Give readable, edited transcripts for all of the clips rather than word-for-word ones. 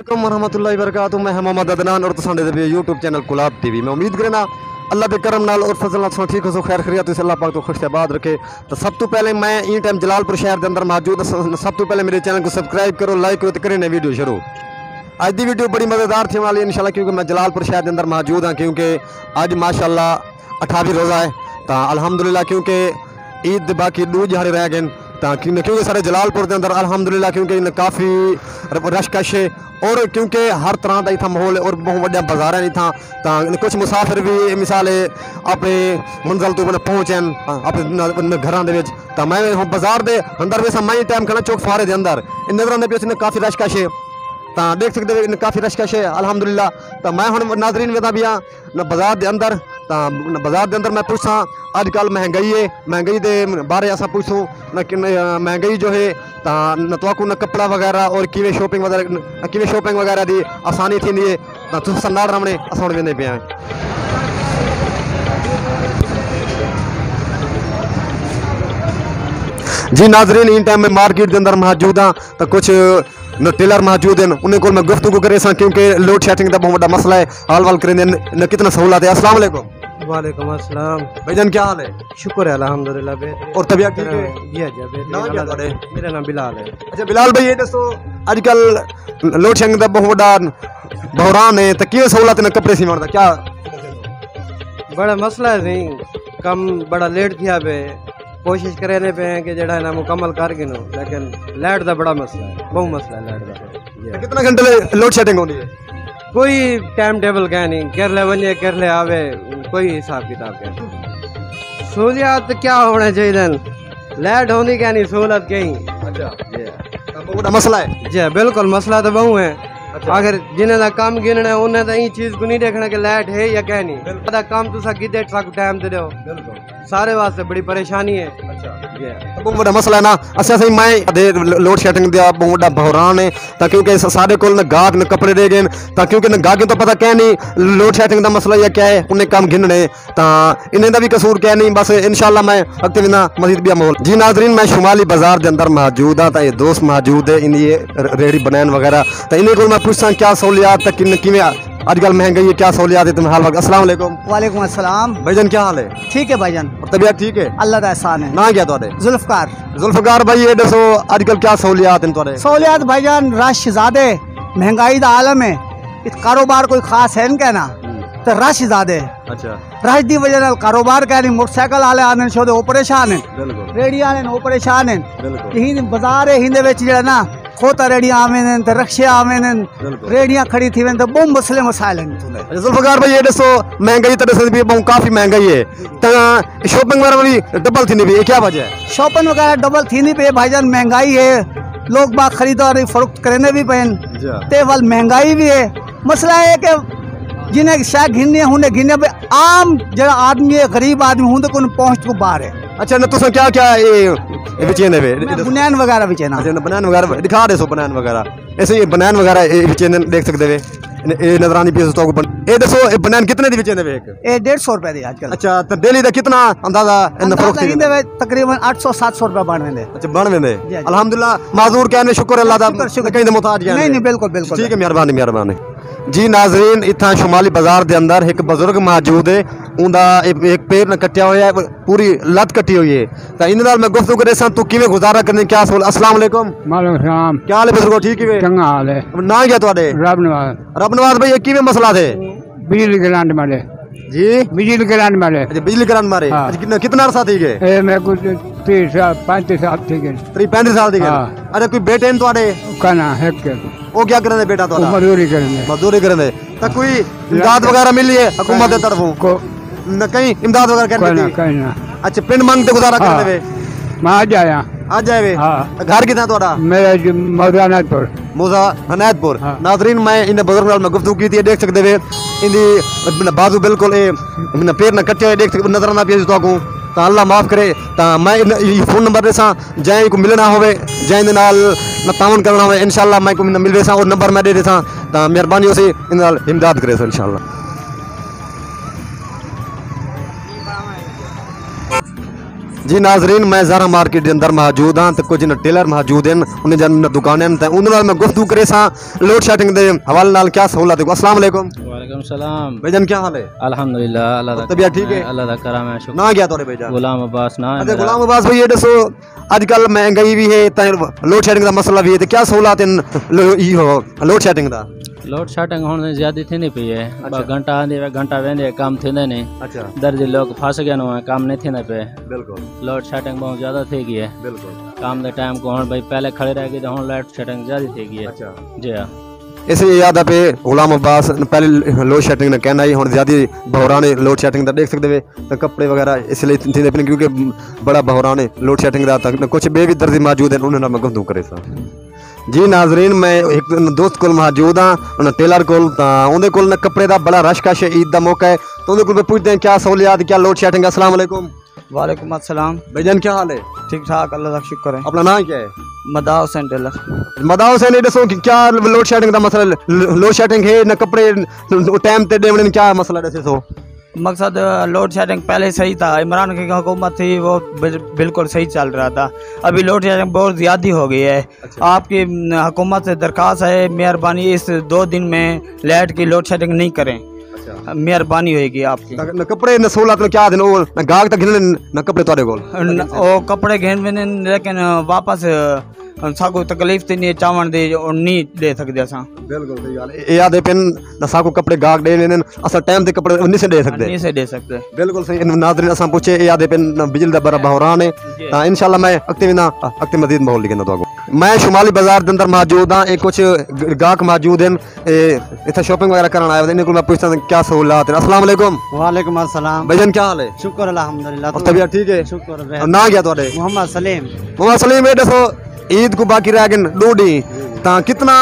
वरहमतुल्लाहि वबरकातुहू। मैं मोहम्मद अदनान और तुसां दे यूट्यूब चैनल गुलाब टीवी। मैं उम्मीद करना अल्लाह के करम नाल और फजल नाल ठीक हो, खैर खैरियत से अल्लाह पाक तो खुशबाद रखे। तो सब तो पहले मैं ई टाइम जलालपुर शहर के अंदर मौजूद। सब तो पहले मेरे चैनल को सब्सक्राइब करो, लाइक करो तो करें वीडियो शुरू। अज की वीडियो बड़ी मज़ेदार थी वाली इंशाल्लाह, क्योंकि मैं जलालपुर शहर के अंदर मौजूद हाँ। क्योंकि अज माशाल्लाह 28 रोज़ा है तो अल्हम्दुलिल्लाह, क्योंकि ईद बाकी 2 दिहाड़े रह गए क्योंकि सारे जलालपुर के अंदर अल्हम्दुलिल्लाह क्योंकि काफ़ी रश कश है और क्योंकि हर तरह का इतना माहौल है और बहुत बड़ा बाजार है इतना। तो कुछ मुसाफिर भी मिसाल अपने मंजिल तो पहुँचे अपने घरों के। तो मैं बाजार के अंदर वैसा मैं टाइम खड़ा चौक फारे के अंदर नजर आने पे काफ़ी रश कश है। तो देख सकते हो काफ़ी रश कश है अल्हम्दुलिल्लाह। तो मैं हम नाजरीन वेदा भी हाँ बाजार के अंदर। तो बाजार के अंदर मैं पूछा अजकल महंगाई है, महंगाई के बारे असा पूछूँ न महंगाई जो है तो न तो न कपड़ा वगैरह और किवें शॉपिंग वगैरह की आसानी थी है। तो संदाड़ रमने अस हम वेंदे पे हैं। जी नाजरीन इन टाइम में मार्केट के अंदर मौजूद हाँ। तो कुछ टेलर मौजूद हैं उन्हें को मैं गुफ्तगू करे सा क्योंकि लोड शेडिंग का बहुत बड़ा मसला है। हाल वाल करें न कितना सहूलत है। अस्सलाम वालेकुम। वालेकुम अस्सलाम। भाईजान क्या हाल है? शुक्र है अल्हम्दुलिल्लाह। और तबीयत ठीक है? जी जी। मेरा नाम बिलाल है। अच्छा बिलाल भाई ये दसो अजकल लोड शेडिंग का बहुत बड़ा बहरान है तो की सहूलत है कपड़े सीवन का क्या बड़ा मसला है? नहीं कम बड़ा लेट किया पे कोशिश करने पे हैं कि जड़ा है ना मुकम्मल कर गिनो, लेकिन लाइट का बड़ा मसला है, बहुत मसला है लाइट का। कितना घंटे लोड शेडिंग होनी है? कोई टाइम टेबल क्या नहीं, कर ले वजे कर ले आवे, कोई हिसाब किताब क्या। सहूलियत क्या होना चाहिए, लाइट होनी क्या नहीं, सहूलत कहीं। अच्छा मसला है जी बिल्कुल मसला तो बहु है। अच्छा। अगर जिन्हें का काम गिनना है उन्हें तो ये चीज को नहीं देखना कि लाइट है या क्या नहीं। काम तुसा कितने ट्रक टाइम दे दो सारे वास्ते बड़ी परेशानी है। अच्छा बहुत बड़ा मसला है ना। अच्छा सही मैं लोड शेडिंग का बहुत बड़ा बहरान है तो क्योंकि सारे को गाहक न कपड़े दे गए तो क्योंकि गाहक तो पता क्या नहीं लोड शेडिंग का मसला या क्या है उन्हें काम गिनने तो इन्हें का भी कसूर क्या नहीं। बस इंशाल्लाह मैं अगते बिना मजीद भी माहौल। जी नाजरीन मैं शुमाली बाजार के अंदर मौजूद हाँ। तो ये दोस्त मौजूद है इन ये रेहड़ी बनैन वगैरह तो इन्हें को मैं पूछता क्या सहूलियात कि आजकल महंगाई है क्या सहूलियात है तुम्हें हाल वक्त। अस्सलाम वालेकुम। वालेकुम अस्सलाम। भाईजान क्या हाल है? ठीक है भाईजान। और तबीयत ठीक है? अल्लाह का एहसान है। ना क्या तो जुल्फकार। जुल्फकार भाई ये दसो आजकल क्या सहूलियात हैं तुम्हारे? सहूलियात भाईजान रश ज्यादा, महंगाई का आलम है, कारोबार कोई खास है क्या ना तो रश ज्यादा है। अच्छा रश की वजह नाल कारोबार क्या नहीं, मोटरसाइकिल वाले आने शोदे वो परेशान है, रेहड़ी वाले वो परेशान है। यही बाजार है हिंदे विच जेड़ा ना खोता रेहड़ियां आवे ने ते रक्शे आवे ने, रेहड़ियां खड़ी थी वे तो बहुत मसले मसाइल हैं। जुल्फकार भाई ये दसो महंगाई तो दस भी बहुत काफी महंगाई है तो शॉपिंग वगैरह भी डबल थी नहीं क्या वजह है? शॉपिंग वगैरह डबल थी नहीं पे भाईजान, महंगाई है, लोग बाग खरीदारी फरोख्त करने भी पेन ते वाल महंगाई भी है। मसला है कि जिन्हें शायद घिनने हुने घिने पे आम जरा आदमी है, गरीब आदमी हूं तो कोई पहुंच को बाहर है। अच्छा न तुसा क्या क्या ये बिचेंदे वे बनैन वगैरह बिचेना? अच्छा बनैन वगैरह दिखा दे सो बनैन वगैरह ऐसे ये बनैन वगैरह बिचेंदे देख सकते वे ये नजरानी पीस तो ये दसो ये बनैन कितने दी बिचेंदे वे? ये 150 रुपए दी आजकल। अच्छा तो डेली दा कितना अंदाजा इन फरोख्त हिंदे वे तकरीबन 800-700 रुपए बन वेंदे। अच्छा बन वेंदे अल्हम्दुलिल्लाह माजूर कहने शुक्र अल्लाह दा कहीं दे मुताज नहीं नहीं बिल्कुल बिल्कुल ठीक है मेहरबानी मेहरबानी। जी नाजरीन इतना शुमाली बाजार के अंदर एक बुजुर्ग मौजूद है उनका एक पैर न कटिया हुआ है, पूरी लत कटी हुई है तो इन मैं गुफ्तगू करे सा तू किवें गुजारा करने क्या सोल। अस्सलाम वालेकुम। वालेकुम सलाम। क्या हाल है बुजुर्गो ठीक है? चंगा हाल है। ना क्या ਤੁਹਾਡੇ? रबनवाज भाई ये किवें मसला थे? बिजली करंट मारे जी बिजली करंट मारे। अच्छा बिजली करंट मारे कितना अरसा थी गए? ए मैं कुछ 30 साल 35 साल थी गए। 35 साल थी गए। अरे कोई बेटे हैं ਤੁਹਾਡੇ? कना है के वो क्या करने बेटा ਤੁਹਾਡਾ? मजदूरी करने। मजदूरी करने तो कोई इमदाद वगैरह मिली है हुकूमत की तरफों को न कहीं इमदाद वगैरह करने की? कहीं ना। अच्छा पिंड मंग ते गुजारा करने वे मैं आज आया आज जाए वे। हाँ। घर कितना ਤੁਹਾਡਾ? मेरा मौजा अनायतपुर। मौजा अनायतपुर। नाजरीन मैं इन बुजुर्ग नाल मैं गुफ्तगू की थी देख सकते वे इंदी बाजू बिल्कुल ए पैर न कटे हुए देख सकते नजर ना पिए तो तो अल्लाह माफ़ करे तो मैं ये फोन नंबर दे सा जै को मिलना होवे जै दे नाल न तावन करना होवे इंशाल्लाह मैं को मिलवे सा और नंबर मैं दे देता तो मेहरबानी हो सी इन नाल इमदाद करे सो इंशाल्लाह। जी नाजरीन मैं ज़रा मार्केट के अंदर मौजूद हाँ तो कुछ टेलर मौजूद हैं उन्हें जन दुकानें तो उन्होंने मैं गुफ्तगू करे सा लोड शेडिंग के हवाले नाल क्या सहूलत है। अस्सलाम वालेकुम। वालेकुम सलाम। भाईजान क्या हाल है? अल्हम्दुलिल्लाह अल्लाह दा तबीयत ठीक है? अल्लाह दा करम है शुक्र। ना क्या तोरे भाईजान? गुलाम अब्बास ना है अच्छा मेरा। गुलाम अब्बास भाई ये दसो आजकल महंगाई भी है लोड शेडिंग का मसला भी है तो क्या सहूलत है लोड शेडिंग का? लोड शेडिंग होने ज्यादा थी नहीं पई है। घंटा आंदे घंटा वेंदे काम थींदे नहीं। अच्छा दर्ज लोग फंस गए न काम नहीं थींदे पे। बिल्कुल लोड शेडिंग बहुत ज्यादा थी गई है। बिल्कुल काम दे टाइम को हुन भाई पहले खड़े रह गए तो हुन लोड शेडिंग ज्यादा थी गई है। अच्छा जी हां इसे याद है पे गुलाम अब्बास पहले लोड शेडिंग ने कहना ही हुन ज्यादा बहरान है लोड शेडिंग का देख सकते वे तो कपड़े वगैरह इसलिए थी क्योंकि बड़ा बहरान है लोड शेडिंग का कुछ बे भी दर्जी मौजूद है उन्होंने मैं गुफ्तगू करे सा। जी नाजरीन मैं एक दोस्त को मौजूद हाँ उन्हें टेलर को उन्हें को कपड़े का बड़ा रश कश ईद का मौका है तो उन्हें को पूछते हैं क्या सहूलियात क्या लोड शेडिंग। अस्सलाम वालेकुम। वालेकुम अस्सलाम। भाईजान क्या हाल है? ठीक ठाक अल्लाह का शुक्र है। अपना नाम क्या है? मदा हुसैन टेलर। मदाओ से नहीं दसो कि क्या लोड शेडिंग का मसला लोड शेडिंग है न कपड़े टाइम ते देवने क्या मसला दसे सो? मकसद लोड शेडिंग पहले सही था, इमरान की हुकूमत थी वो बिल्कुल सही चल रहा था। अभी लोड शेडिंग बहुत ज़्यादा हो गई है। आपकी हुकूमत से दरख्वास्त है मेहरबानी इस 2 दिन में लाइट की लोड शेडिंग नहीं करें। मेहरबानी होगी आपकी। न कपड़े न सहूलत क्या दिन वो न गाग तक गिनने न कपड़े तोरे कोल ओ कपड़े घेन में लेकिन वापस साको तकलीफ थी नहीं चावण दे और नहीं दे सकते असा। बिल्कुल सही गल ए याद है पेन न साको कपड़े गाग दे ने असा टाइम ते कपड़े नहीं से दे सकते। नहीं से दे सकते बिल्कुल सही। नाज़रीन असा पूछे ए याद है पेन बिजली दा बड़ा बहरान है ता इंशाल्लाह मैं अक्ति मजीद माहौल लिखना तो मैं शुमाली बाजार के अंदर मौजूद हाँ एक कुछ गाहक मौजूद हैं इतना शॉपिंग वगैरह करना आया इनको मैं पूछता हूँ क्या सहूलत है। अस्सलाम वालेकुम। वालेकुम अस्सलाम। भाईजान क्या हाल है? शुक्र अल्हम्दुलिल्लाह। और तबीयत ठीक है? शुक्र। ना क्या तोड़े? मोहम्मद सलीम। मोहम्मद सलीम ये दसो ईद को बाकी रह गए 2 डी ता कितना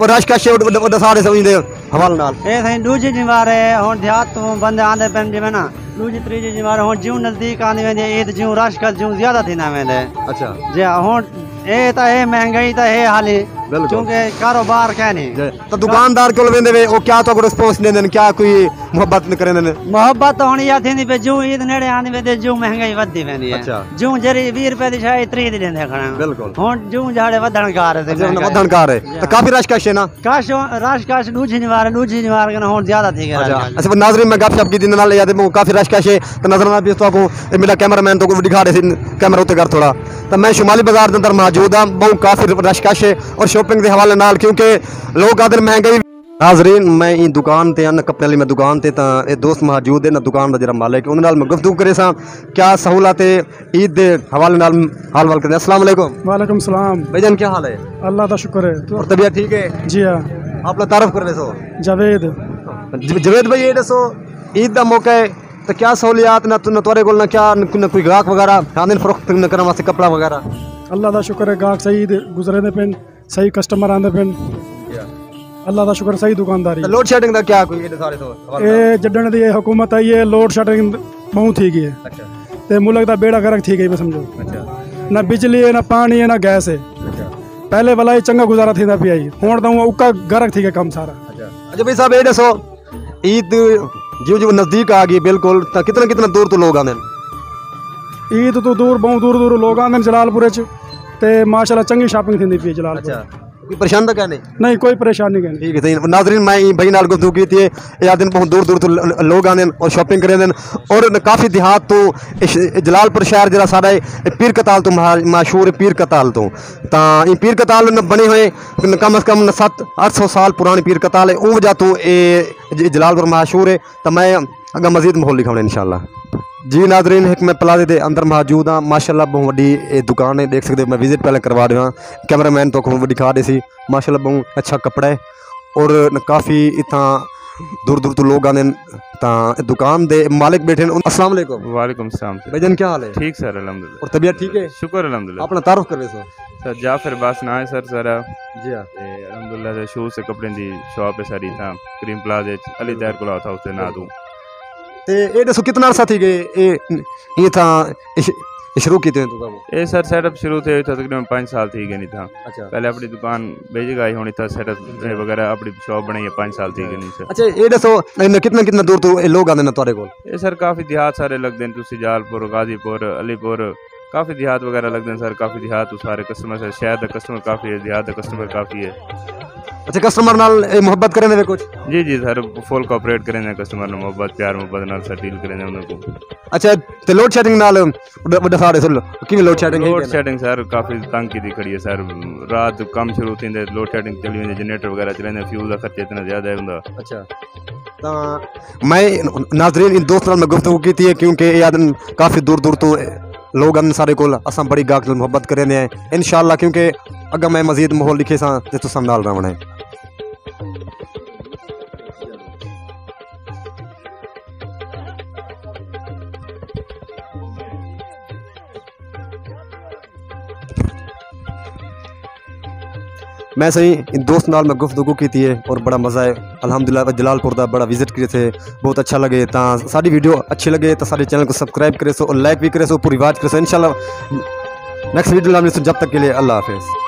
रश का शेड सारे समझ दे हवाले नाल ए सही दूजी जिम्मेवार है हुन देहात तो बंदे आंदे पेन जिवें ना दूजी तीजी जिम्मेवार हुन ज्यों नजदीक आंदी वेंदी ईद ज्यों रश का ज्यों ज्यादा थींदा वेंदे। अच्छा जी हुन ए ता है महंगाई ता है हाली क्योंकि कारोबार क्या नहीं तो दुकानदार को वेंदे वे ओ क्या तो रिस्पांस देंदे क्या कोई मोहब्बत न करेंदे ने? मोहब्बत होनी या थींदी पे ज्यों ईद नेड़े आंदी वेंदे ज्यों महंगाई वधदी वेंदी है। अच्छा ज्यों जरी 20 रुपए दी शायद 30 दी देंदे खणा। बिल्कुल हुन ज्यों जाड़े वधण कार है वधण कार है तो काफी रश का ना काश रश काश दूजी निवार के हुन ज्यादा थी गया। अच्छा नाज़रीन मैं गपशप की दिन नाल याद है काफी रश का तो नजर ना भी तो को मेरा कैमरामैन तो को दिखा रहे कैमरा उत्ते कर थोड़ा तो मैं शुमाली बाजार के अंदर मौजूद हाँ बहुत काफी रश कश और शॉपिंग के हवाले नाल क्योंकि लोग आदर महंगाई। नाज़रीन मैं ई दुकान ते न कपड़े वाली मैं दुकान ते ए दोस्त मौजूद है ना दुकान का जरा मालिक उन्हें नाल मैं गुफ्तगू करे सा क्या सहूलत है ईद के हवाले नाल हाल वाल करते। अस्सलाम वालेकुम। वालेकुम सलाम। भाईजान क्या हाल है? अल्लाह का शुक्र है। और तबीयत ठीक है? जी हाँ। आप लोग तारफ कर रहे सो जावेद। जवेद भाई ये दसो ईद का मौका है तो क्या सहूलियात न तोरे को क्या न कोई ग्राहक वगैरह आंदे फरोख्त न करने वास्ते कपड़ा वगैरह? अल्लाह का शुक्र है गाहक सही गुजरे ने पेन सही कस्टमर आंदे पेन अल्लाह का शुक्र सही दुकानदारी। लोड शेडिंग का क्या कोई सारे तो ए जडन दी हुकूमत आई है लोड शेडिंग बहुत थी गई है। अच्छा ते मुल्क दा बेड़ा गर्क थी गई समझो। अच्छा ना बिजली है ना पानी है ना गैस है। अच्छा पहले वाला ही चंगा गुजारा थी पिया हुण तो उका गर्क थी गया काम सारा। अच्छा भाई साहब ये दसो ईद जो जो नजदीक आ गई बिल्कुल तो कितना कितना दूर तो लोग आंदे? ईद तो दूर बहुत दूर दूर लोग आंदे जलालपुर ते माशाल्लाह चंगी शॉपिंग थी पी जलालपुर। अच्छा कोई परेशान तो क्या नहीं कोई परेशानी नहीं। ठीक है सही। नाज़रीन मैं भाई नाल गुफ्तगू की थी या दिन बहुत दूर दूर तो लोग आने और शॉपिंग करें और काफ़ी देहात तो जलालपुर शहर जरा सारा पीर कताल तो मशहूर पीर कताल तो पीर कताल बने हुए कम अज़ कम 700-800 साल पुरानी पीर कताल है उन वजह तो ये जलालपुर मशहूर है तो मैं अगर मजीद माहौल लिखाऊँ इंशाल्लाह। जी नाज़रीन एक मैं प्लाजे के अंदर मौजूद हाँ माशाल्लाह बहुत वड्डी दुकान है देख सकते मैं विजिट पहले करवा रहा कैमरामैन तो दिखा रहे सी माशाल्लाह बहुत अच्छा कपड़ा है और काफ़ी इतना दूर दूर तो लोग आने दुकान दे मालिक बैठे हैं। अस्सलाम वालेकुम। वालेकुम सलाम। भाईजान क्या हाल है? ठीक सर अल्हम्दुलिल्लाह। और तबीयत ठीक है? शुक्र अल्हम्दुलिल्लाह। अपना तारुफ कर रहे सर जाफर बास ना है सर सारा जी हाँ अल्हम्दुलिल्लाह शूज से कपड़े दी शॉप है सारी था क्रीम प्लाजा अली तैयार को था उससे ना दूँ ते ये दसो कितना अरसा थी गए ये था शुरू की थे ये सर सेटअप शुरू थे तकरीबन 5 साल थी गए नहीं था। अच्छा पहले अपनी दुकान बेच गई होनी था सेटअप वगैरह अपनी शॉप बनाई है 5 साल थी गए नहीं सर। अच्छा ये दसो कितना कितना दूर तो लोग आते हैं तोरे को? ये सर काफ़ी देहात सारे लगते हैं तुसी जालपुर गाजीपुर अलीपुर काफ़ी देहात वगैरह लगते हैं सर, काफ़ी देहात सारे कस्टमर है, शहर का कस्टमर काफ़ी है, देहात का कस्टमर काफ़ी है। अच्छा कस्टमर नाल मोहब्बत करें वे कुछ? जी जी सर, फुल कोऑपरेट करें कस्टमर ने, मोहब्बत प्यार मोहब्बत नाल सर डील करें उनको। अच्छा ते लोड शेडिंग नाल बड़ा सारे सुन किवें load shedding load shedding sir काफ़ी तंग की खड़ी है सर, रात कम शुरू थी लोड शेडिंग चली वेंदी, जनरेटर वगैरह चलेंदे, फ्यूल का खर्चा इतना ज़्यादा है। अच्छा तो मैं नाजरीन इन दोस्त नाल मैं गुफ्तगू की है क्योंकि ये आदमी काफ़ी दूर दूर तो लोग आने सारे को असा बड़ी गाहक मोहब्बत करें हैं इंशाल्लाह, क्योंकि अगर मैं मजीद माहौल लिखे सा तो तुम नाल रहना है। मैं सही इन दोस्त नाल मैं गुफ्तगू की है और बड़ा मज़ा है अल्हम्दुलिल्लाह। जलालपुर का बड़ा विजिट किए थे, बहुत अच्छा लगे। तो सारी वीडियो अच्छी लगे तो सारे चैनल को सब्सक्राइब करे सो और लाइक भी करे सो, पूरी बात करे सो। इंशाल्लाह नेक्स्ट वीडियो में जब तक के लिए अल्लाह हाफिज़।